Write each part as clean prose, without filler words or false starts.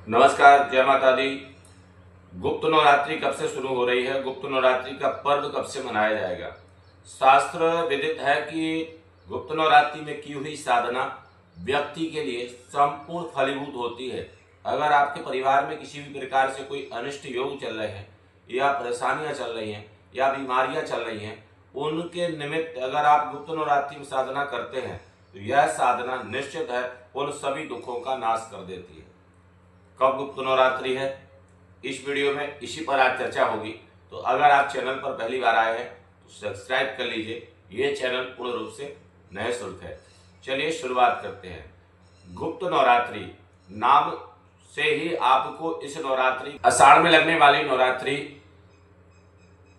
नमस्कार, जय माता दी। गुप्त नवरात्रि कब से शुरू हो रही है? गुप्त नवरात्रि का पर्व कब से मनाया जाएगा? शास्त्र विदित है कि गुप्त नवरात्रि में की हुई साधना व्यक्ति के लिए संपूर्ण फलीभूत होती है। अगर आपके परिवार में किसी भी प्रकार से कोई अनिष्ट योग चल रहे हैं या परेशानियां चल रही हैं या बीमारियां चल रही हैं, उनके निमित्त अगर आप गुप्त नवरात्रि में साधना करते हैं तो यह साधना निश्चित है उन सभी दुखों का नाश कर देती है। कब गुप्त नवरात्रि है, इस वीडियो में इसी पर आज चर्चा होगी। तो अगर आप चैनल पर पहली बार आए हैं तो सब्सक्राइब कर लीजिए। ये चैनल पूर्ण रूप से निःशुल्क है। चलिए शुरुआत करते हैं। गुप्त नवरात्रि नाम से ही आपको इस नवरात्रि आषाढ़ में लगने वाली नवरात्रि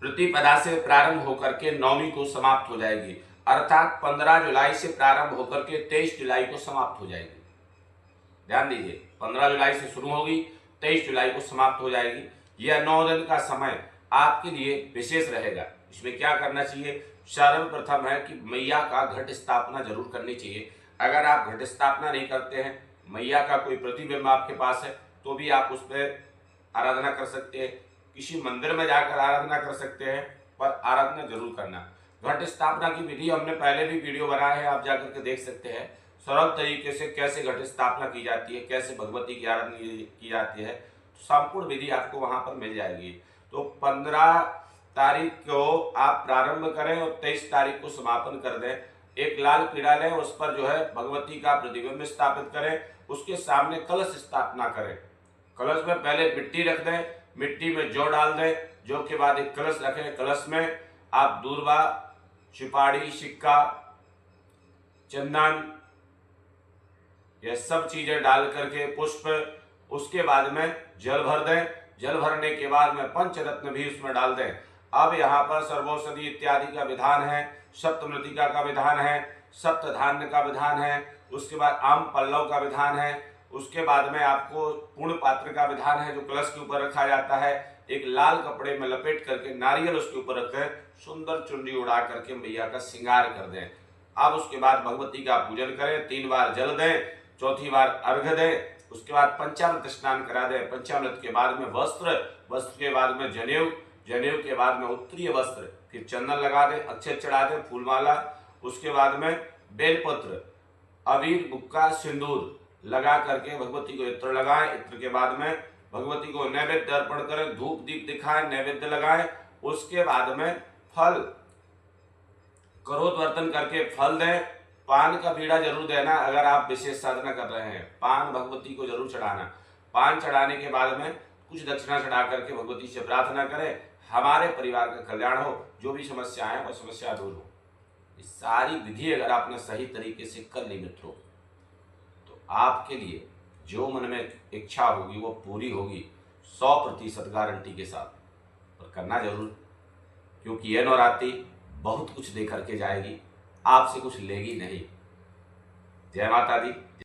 प्रतिपदा से प्रारंभ होकर के नौवीं को समाप्त हो जाएगी, अर्थात 15 जुलाई से प्रारंभ होकर के 23 जुलाई को समाप्त हो जाएगी। ध्यान दीजिए, 15 जुलाई से शुरू होगी, 23 जुलाई को समाप्त हो जाएगी। यह 9 दिन का समय आपके लिए विशेष रहेगा। इसमें क्या करना चाहिए? सर्वप्रथम है कि मैया का घट स्थापना जरूर करनी चाहिए। अगर आप घट स्थापना नहीं करते हैं, मैया का कोई प्रतिबिंब आपके पास है तो भी आप उस पर आराधना कर सकते हैं। किसी मंदिर में जाकर आराधना कर सकते हैं, पर आराधना जरूर करना। घट स्थापना की विधि हमने पहले भी वीडियो बनाया है, आप जाकर के देख सकते हैं। सरल तरीके से कैसे घट स्थापना की जाती है, कैसे भगवती की आराधना की जाती है, संपूर्ण विधि आपको वहां पर मिल जाएगी। तो 15 तारीख को आप प्रारंभ करें और 23 तारीख को समापन कर दें। एक लाल पीड़ा लें, उस पर जो है भगवती का प्रतिबिंब स्थापित करें, उसके सामने कलश स्थापना करें। कलश में पहले मिट्टी रख दें, मिट्टी में जौ डाल दें, जौ के बाद एक कलश रखें। कलश में आप दूर्वा, सुपारी, सिक्का, चंदन, ये सब चीजें डाल करके पुष्प, उसके बाद में जल भर दें। जल भरने के बाद में पंचरत्न भी उसमें डाल दें। अब यहाँ पर सर्वौषधि इत्यादि का विधान है, सप्तमृतिका का विधान है, सप्तधान्य का विधान है, उसके बाद आम पल्लव का विधान है, उसके बाद में आपको पूर्ण पात्र का विधान है जो कलश के ऊपर रखा जाता है। एक लाल कपड़े में लपेट करके नारियल उसके ऊपर रखकर सुंदर चुनरी उड़ा करके मैया का श्रृंगार कर दें। अब उसके बाद भगवती का पूजन करें, 3 बार जल दें, चौथी बार अर्घ्य दें, उसके बाद पंचामृत स्नान करा दें। पंचामृत के बाद में वस्त्र, वस्त्र के बाद में जनेऊ, जनेऊ के बाद में उत्तरीय वस्त्र, फिर चंदन लगा दें, अक्षत चढ़ा दें, फूलमाला, उसके बाद में बेलपत्र, अबीर, बुक्का, सिंदूर लगा करके भगवती को इत्र लगाएं। इत्र के बाद में भगवती को नैवेद्य अर्पण करें, धूप दीप दिखाएं, नैवेद्य लगाएं। उसके बाद में फल करोत करके फल दें। पान का बीड़ा जरूर देना। अगर आप विशेष साधना कर रहे हैं, पान भगवती को जरूर चढ़ाना। पान चढ़ाने के बाद में कुछ दक्षिणा चढ़ा करके भगवती से प्रार्थना करें, हमारे परिवार का कल्याण हो, जो भी समस्या है वो समस्या दूर हो। इस सारी विधि अगर आपने सही तरीके से कर ली मित्रों, तो आपके लिए जो मन में इच्छा होगी वो पूरी होगी, 100% गारंटी के साथ। और करना जरूर, क्योंकि यह नवरात्रि बहुत कुछ दे करके जाएगी, आपसे कुछ लेगी नहीं। जय माता दी।